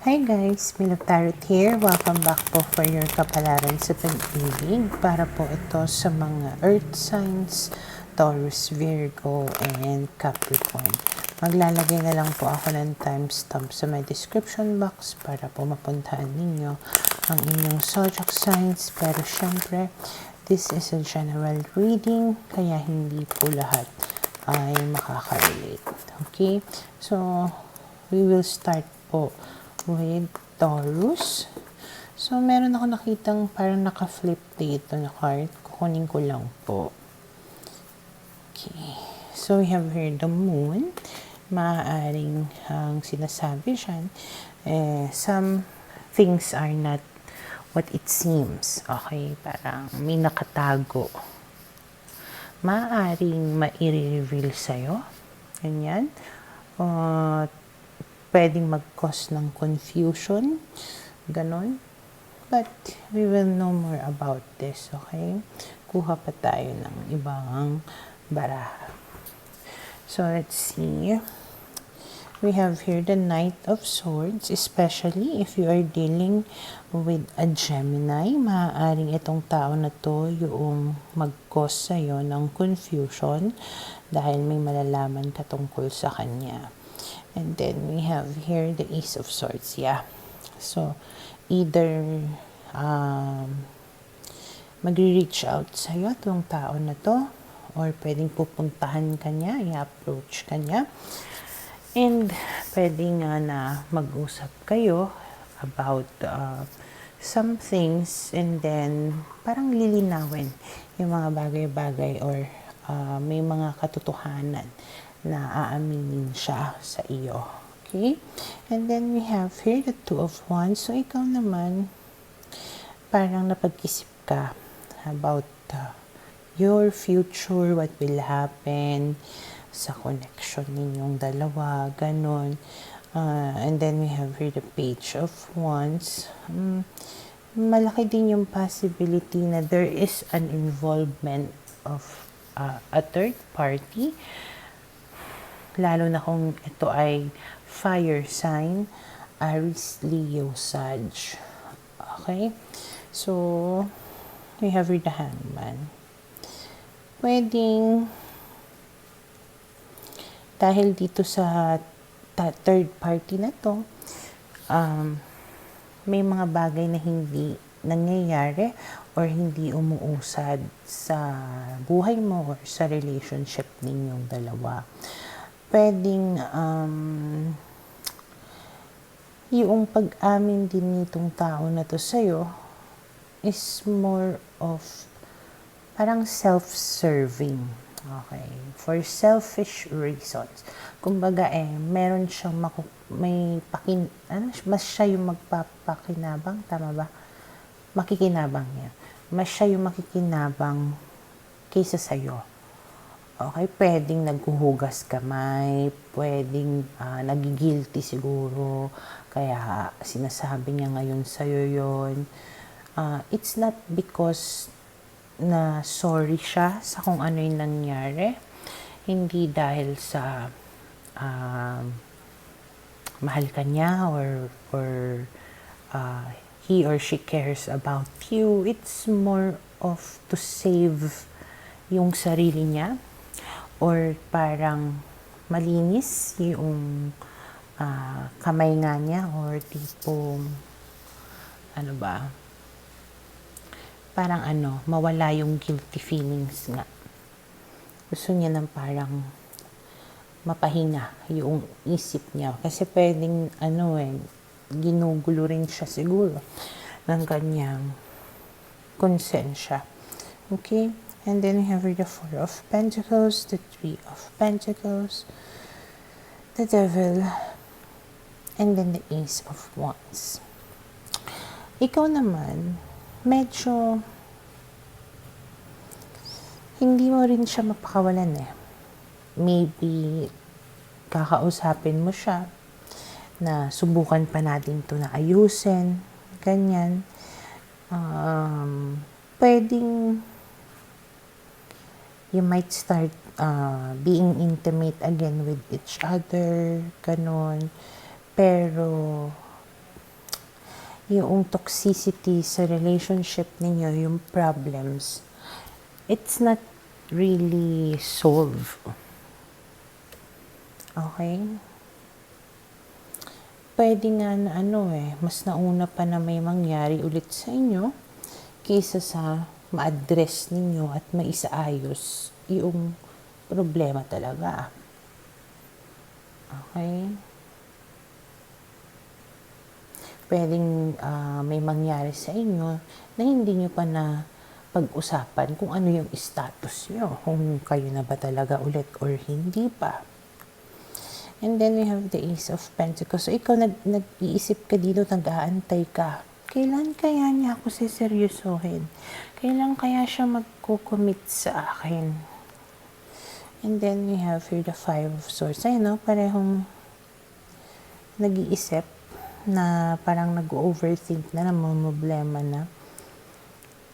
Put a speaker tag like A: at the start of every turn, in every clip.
A: Hi guys, Milog Tarot here. Welcome back po for your kapalaran sa pag-ibig. Para po ito sa mga Earth signs, Taurus, Virgo, and Capricorn. Maglalagay na lang po ako ng timestamp sa my description box para po mapuntahan ninyo ang inyong zodiac signs. Pero syempre, this is a general reading, kaya hindi po lahat ay makaka-relate. Okay? So, we will start po with Taurus. So, meron ako nakitang parang naka-flip dito na card. Kukunin ko lang po. Okay. So, we have here the moon. Maaaring ang sinasabi dyan, some things are not what it seems. Okay? Parang may nakatago. Maaaring ma-reveal sa'yo. Ganyan. Pwedeng mag-cause ng confusion, ganon. But we will know more about this, okay? Kuha pa tayo ng ibang baraha. So, let's see. We have here the Knight of Swords, especially if you are dealing with a Gemini. Maaaring itong tao na to yung mag-cause sa'yo ng confusion dahil may malalaman ka tungkol sa kanya. And then we have here the Ace of Swords. Yeah. So, either magre-reach out sa'yo itong tao na to, or pwedeng pupuntahan ka niya, i-approach ka niya. And pwedeng na mag-usap kayo about some things, and then parang lilinawin yung mga bagay-bagay or may mga katotohanan na aaminin siya sa iyo. Okay? And then we have here the Two of Wands. So, ikaw naman, parang napag-isip ka about your future, what will happen sa connection ninyong dalawa, ganon. And then we have here the Page of Wands. Malaki din yung possibility na there is an involvement of a third party, lalo na kung ito ay fire sign, Aries, Leo, Sag. Okay? So, we have here the Hangman. Pwedeng, dahil dito sa third party na to, may mga bagay na hindi nangyayari or hindi umuusad sa buhay mo or sa relationship ninyong dalawa. Pwedeng yung pag-amin din nitong tao na to sa'yo is more of parang self-serving. Okay. For selfish reasons. Kumbaga meron siyang mas siya yung magpapakinabang, tama ba? Makikinabang niya. Mas siya yung makikinabang kaysa sa'yo. Okay, pwedeng naghuhugas kamay, pwedeng nagigilty siguro, kaya sinasabi niya ngayon sa'yo yun. It's not because na sorry siya sa kung ano yung nangyari, hindi dahil sa mahal ka niya or he or she cares about you. It's more of to save yung sarili niya, or parang malinis yung kamay nga niya, or tipong parang mawala yung guilty feelings nga. Gusto niya ng parang mapahinga yung isip niya. Kasi pwedeng ginugulo rin siya siguro ng kanyang konsensya. Okay? And then we have the Four of Pentacles, the Three of Pentacles, the Devil, and then the Ace of Wands. Ikaw naman, medyo hindi mo rin siya mapakawalan Maybe kakausapin mo siya na subukan pa natin to na ayusin, ganyan. Pwedeng you might start being intimate again with each other, ganon. Pero yung toxicity sa relationship ninyo, yung problems, it's not really solved. Okay? Pwede nga na mas nauna pa na may mangyari ulit sa inyo kaysa sa ma-address ninyo at maisaayos yung problema talaga. Okay? Pwedeng may mangyari sa inyo na hindi nyo pa na pag-usapan kung ano yung status nyo, kung kayo na ba talaga ulit or hindi pa. And then we have the Ace of Pentacles. So ikaw nag-iisip ka dito, nag-aantay ka. Kailan kaya niya ako seseryosohin? Kailan kaya siya magko-commit sa akin? And then we have here the Five of Swords. Ayun, parehong nag-iisip na parang nag-overthink na, problema na.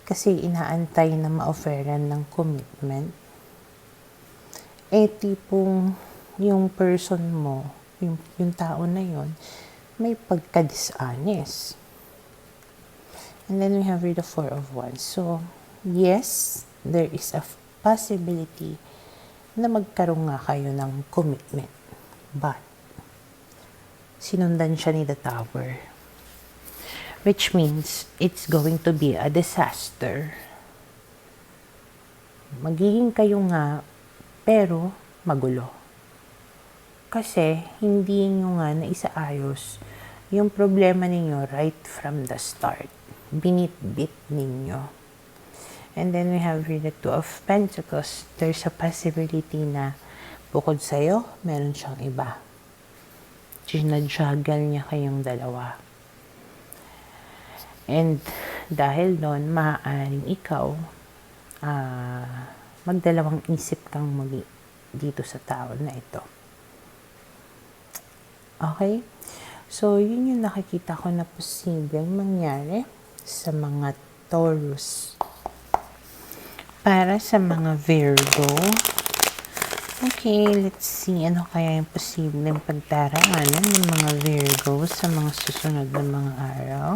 A: Kasi inaantay na ma-offeran ng commitment. Tipong yung person mo, yung tao na yon, may pagka-dishonest. And then we have here the Four of Wands. So, yes, there is a possibility na magkaroon nga kayo ng commitment. But, sinundan siya ni the Tower. Which means, it's going to be a disaster. Magiging kayo nga, pero magulo. Kasi, hindi nyo nga naisaayos yung problema ninyo right from the start. Binit-bit ninyo. And then we have here the Two of Pentacles. There's a possibility na bukod sa'yo, meron siyang iba. Ginajuggle niya kayong dalawa. And dahil doon, maaaring ikaw, magdalawang isip kang muli dito sa tao na ito. Okay? So, yun yung nakikita ko na posibleng mangyari sa mga Taurus. Para sa mga Virgo, okay, let's see, ano kaya yung posibleng pagdaraanan ng mga Virgo sa mga susunod na mga araw.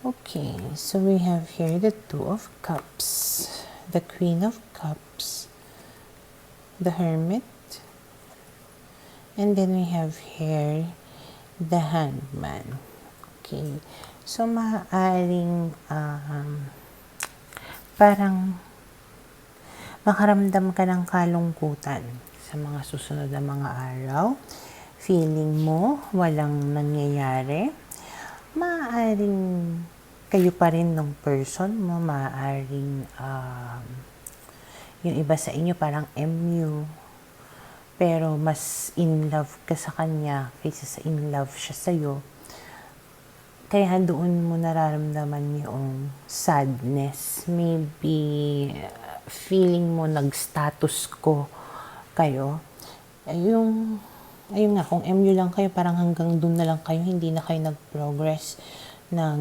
A: Okay, so we have here the Two of Cups, the Queen of Cups, the Hermit, and then we have here the Hangman. Okay, so maaaring parang makaramdam ka ng kalungkutan sa mga susunod na mga araw. Feeling mo walang nangyayari. Maaaring kayo pa rin ng person mo. Maaaring yung iba sa inyo parang MU. Pero mas in love ka sa kanya kaysa sa in love siya sa'yo. Kaya doon mo nararamdaman yung sadness. Maybe feeling mo nag-status ko kayo. Ayun nga, kung MU lang kayo, parang hanggang doon na lang kayo, hindi na kayo nag-progress na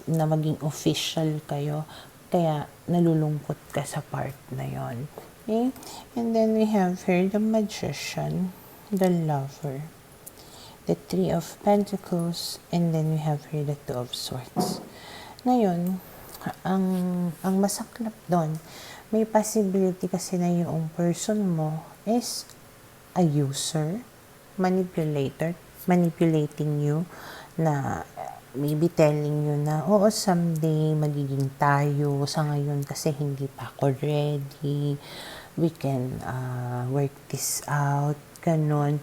A: maging official kayo. Kaya nalulungkot ka sa part na yon. Okay? And then we have here the Magician, the Lover, the Three of Pentacles, and then we have here the Two of Swords. Ngayon, ang masaklap doon, may possibility kasi na yung person mo is a user, manipulating you, na maybe telling you na, oo, someday magiging tayo, sa ngayon kasi hindi pa ako ready, we can work this out, ganon.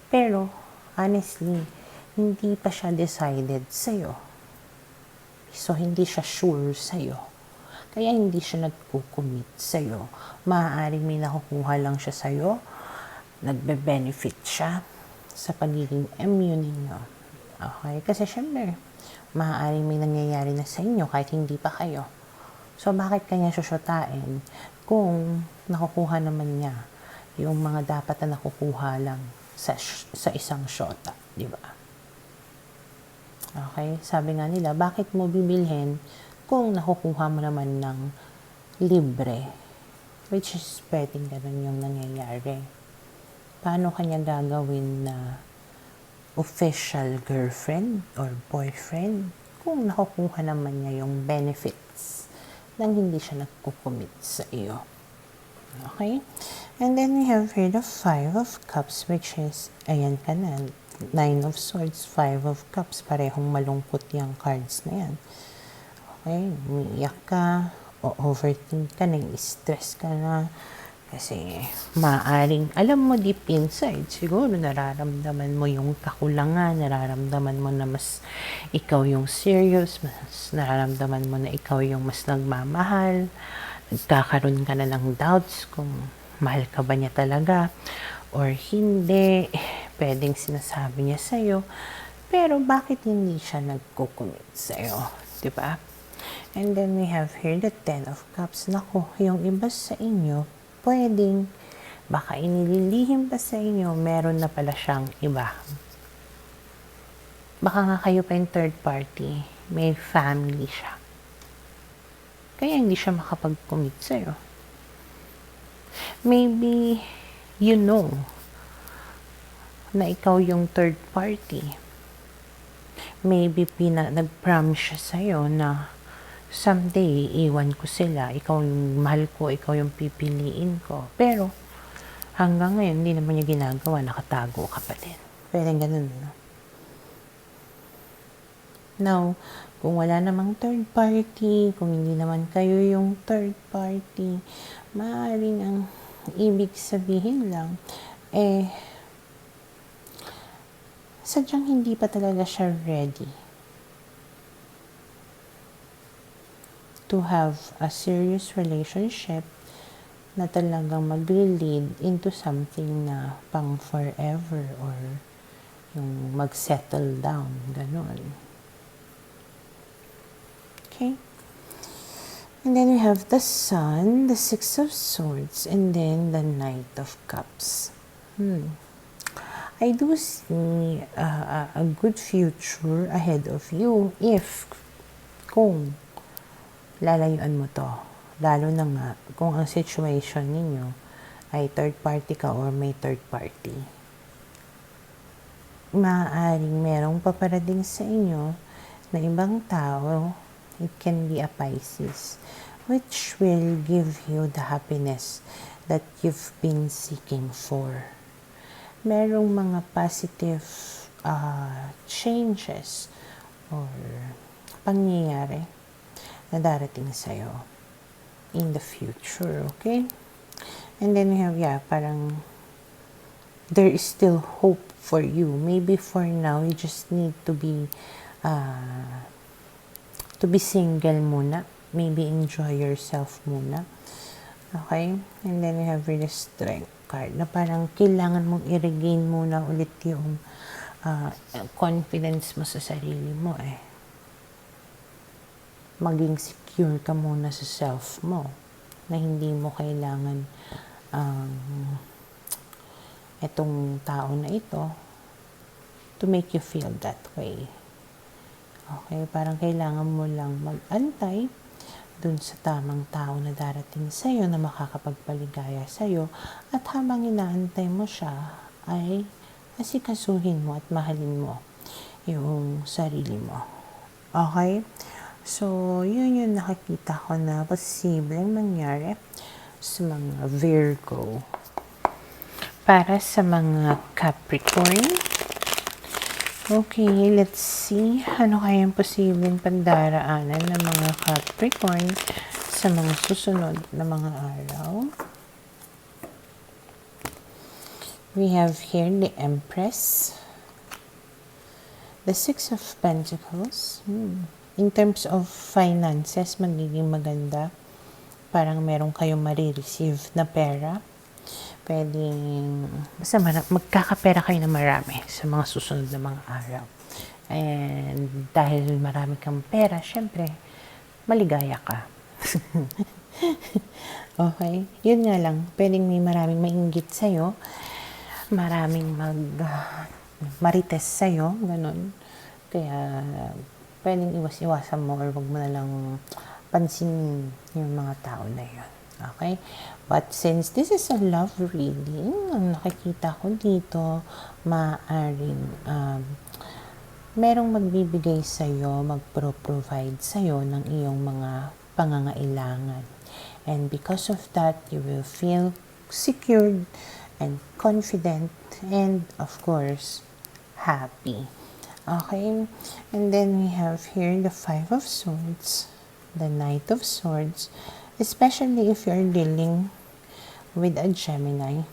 A: Pero, honestly, hindi pa siya decided sa'yo. So, hindi siya sure sa'yo. Kaya hindi siya nagko-commit sa'yo. Maaaring may nakukuha lang siya sa'yo, nagbe-benefit siya sa pagiging MU ninyo. Okay? Kasi syempre, maaaring may nangyayari na sa inyo kahit hindi pa kayo. So, bakit kanya susyotain kung nakukuha naman niya yung mga dapat na nakukuha lang sa isang syota, di ba? Okay? Sabi nga nila, bakit mo bibilhin kung nakukuha mo naman ng libre? Which is pwedeng ganun yung nangyayari. Paano kanya gagawin na official girlfriend or boyfriend kung nakukuha naman niya yung benefits nang hindi siya nagko-commit sa iyo. Okay? And then we have here the 5 of Cups, which is, ayan ka na, 9 of Swords, 5 of Cups, parehong malungkot yung cards na yan. Okay? Umiiyak ka, o overthink ka, nai-stress ka na, kasi maaaring, alam mo deep inside, siguro nararamdaman mo yung kakulangan, nararamdaman mo na mas ikaw yung serious, mas nararamdaman mo na ikaw yung mas nagmamahal, nagkakaroon ka na ng doubts kung mahal ka ba niya talaga or hindi, pwedeng sinasabi niya sa'yo, pero bakit hindi siya nagko-commit sa'yo, diba? And then we have here the 10 of Cups. Naku, yung iba sa inyo, pwedeng, baka inililihim pa sa inyo, meron na pala siyang iba. Baka nga kayo pa yung third party, may family siya. Kaya hindi siya makapag-commit sa'yo. Maybe, you know, na ikaw yung third party. Maybe nag-promise siya sa'yo na someday, iiwan ko sila, ikaw yung mahal ko, ikaw yung pipiliin ko. Pero, hanggang ngayon, hindi naman niya ginagawa, nakatago ka pa din. Pwede ganun, no? Now, kung wala namang third party, kung hindi naman kayo yung third party, maaaring ang ibig sabihin lang, sadyang hindi pa talaga siya ready to have a serious relationship na talagang mag-lead into something na pang forever or yung mag-settle down, ganun. Okay? And then we have the Sun, the 6 of Swords, and then the Knight of Cups. I do see a good future ahead of you kung lalayuan mo to. Lalo na nga kung ang situation ninyo ay third party ka or may third party. Maaaring merong paparating sa inyo na ibang tao, it can be a Pisces, which will give you the happiness that you've been seeking for. Merong mga positive changes or pangyayari na darating sa'yo in the future, okay? And then we have, parang there is still hope for you. Maybe for now, you just need to be single muna. Maybe enjoy yourself muna. Okay? And then we have really Strength card na parang kailangan mong i-regain muna ulit yung confidence mo sa sarili mo maging secure ka muna sa self mo na hindi mo kailangan itong tao na ito to make you feel that way. Okay, parang kailangan mo lang mag-antay dun sa tamang tao na darating sa'yo na makakapagpaligaya sa'yo at habang inaantay mo siya ay asikasuhin mo at mahalin mo yung sarili mo. Okay? So, yun yung nakikita ko na posibleng mangyari sa mga Virgo. Para sa mga Capricorn, okay, let's see. Ano kaya yung posibleng pandaraanan ng mga Capricorn sa mga susunod na mga araw? We have here the Empress, the 6 of Pentacles. In terms of finances, magiging maganda. Parang meron kayong marireceive na pera. Pwedeng, basta magkakapera kayo na marami sa mga susunod na mga araw. And dahil marami kang pera, syempre, maligaya ka. Okay? Yun nga lang, pwedeng may maraming mainggit sa'yo, maraming marites sa'yo, ganun. Kaya, pwedeng iwas-iwasan mo or wag mo na lang pansin yung mga tao na yun. Okay? But since this is a love reading, ang nakikita ko dito, maaaring merong magbibigay sa'yo, magpro-provide sa'yo ng iyong mga pangangailangan. And because of that, you will feel secured and confident and, of course, happy. Okay? And then we have here the Five of Swords, the Knight of Swords, especially if you're dealing with a Gemini.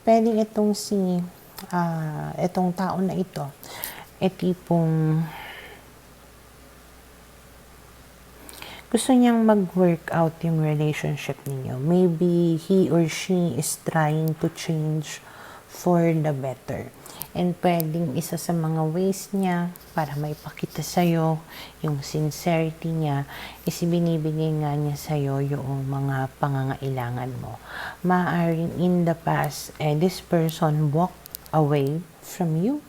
A: Pwedeng itong tao na ito, tipong gusto niyang mag-work out yung relationship ninyo. Maybe he or she is trying to change for the better. And pwedeng isa sa mga ways niya para maipakita sa'yo yung sincerity niya is binibigay nga niya sa'yo yung mga pangangailangan mo. Maaaring in the past, this person walked away from you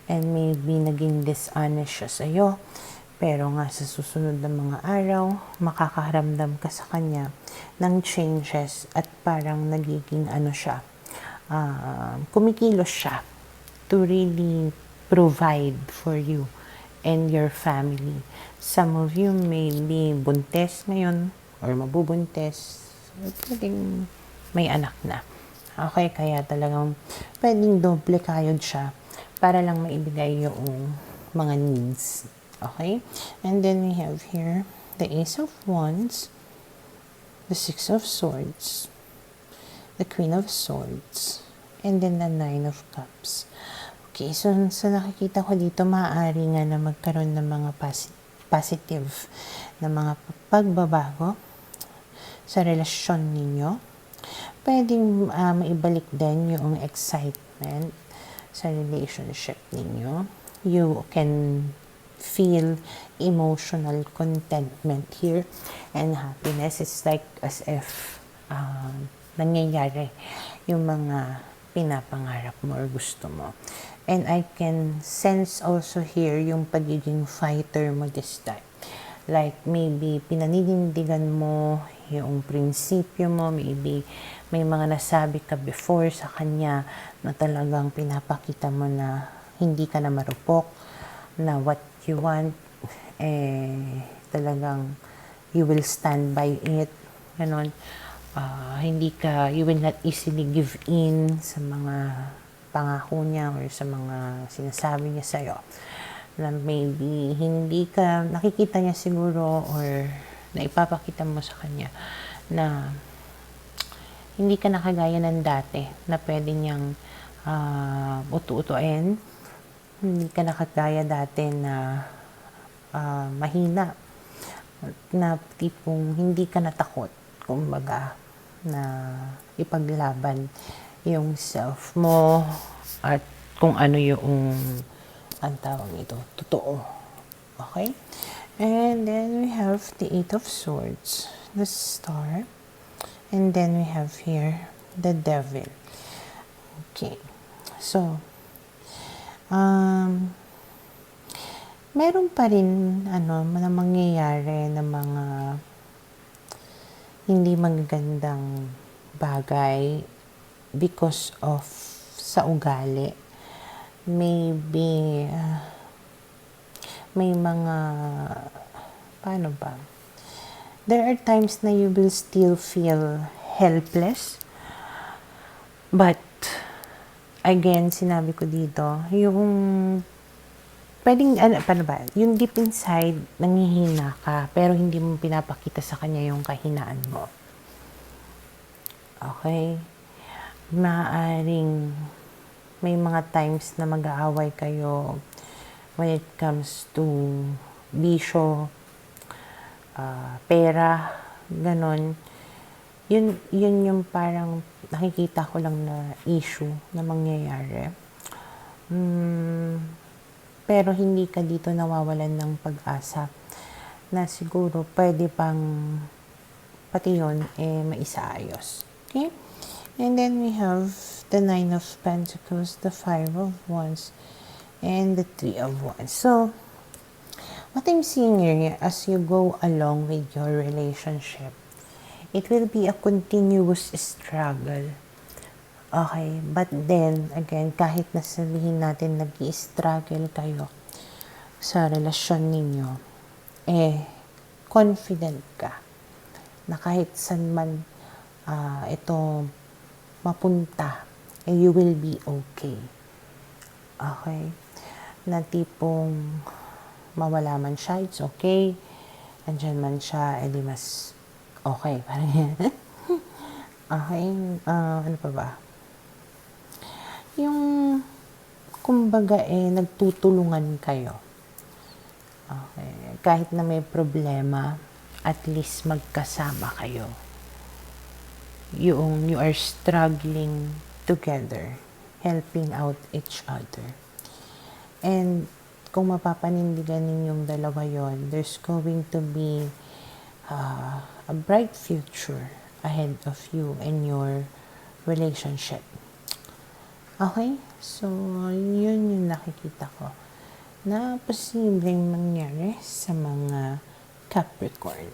A: and maybe naging dishonest siya sa'yo. Pero nga sa susunod na mga araw, makakaramdam ka sa kanya ng changes at parang nagiging kumikilos siya to really provide for you and your family. Some of you may be buntes ngayon or mabubuntes. Pwedeng may anak na. Okay, kaya talagang pwedeng doble kayod siya para lang maibigay yung mga needs. Okay? And then we have here the Ace of Wands, the Six of Swords, the Queen of Swords, and then the Nine of Cups. Okay, so nakikita ko dito, maaari nga na magkaroon ng mga positive na mga pagbabago sa relasyon ninyo. Pwedeng maibalik din yung excitement sa relationship ninyo. You can feel emotional contentment here and happiness. It's like as if nangyayari yung mga pinapangarap mo or gusto mo. And I can sense also here yung pagiging fighter mo this time. Like maybe pinaninindigan mo yung prinsipyo mo, maybe may mga nasabi ka before sa kanya na talagang pinapakita mo na hindi ka na marupok, na what you want, talagang you will stand by it. Ganon. You will not easily give in sa mga pangako niya or sa mga sinasabi niya sa'yo. Na maybe hindi ka, nakikita niya siguro or naipapakita mo sa kanya na hindi ka nakagaya ng dati na pwede niyang utu-utuin. Hindi ka nakagaya dati na mahina, na tipong hindi ka natakot, kumbaga, na ipaglaban yung self mo at kung ano yung ang tawag ito, totoo. Okay? And then we have the Eight of Swords, the Star, and then we have here the Devil. Okay. So, meron pa rin na mangyayari na mga hindi magagandang bagay because of sa ugali. Maybe may mga paano ba? There are times na you will still feel helpless. But again, sinabi ko dito, yung pwedeng, paano ba? Yung deep inside, nanghihina ka, pero hindi mo pinapakita sa kanya yung kahinaan mo. Okay? Maaaring may mga times na mag-aaway kayo when it comes to bisyo, pera, ganon. Yun yung parang nakikita ko lang na issue na mangyayari. Pero hindi ka dito nawawalan ng pag-asa na siguro pwede pang pati yun maisaayos. Okay? And then we have the Nine of Pentacles, the Five of Wands, and the Three of Wands. So, what I'm seeing here as you go along with your relationship It will be a continuous struggle. Okay, but then, again, kahit na sabihin natin nag-i-struggle kayo sa relasyon ninyo, confident ka na kahit saan man ito mapunta, you will be okay. Okay? Na tipong mawala man siya, it's okay. Andyan man siya, edi mas okay. Parang yan. Okay, ano pa ba? Yung, kumbaga nagtutulungan kayo. Okay. Kahit na may problema, at least magkasama kayo. You are struggling together, helping out each other. And kung mapapanindigan ninyong dalawa yon, there's going to be a bright future ahead of you and your relationship. Okay? So, yun yung nakikita ko na posibleng mangyari sa mga Capricorn.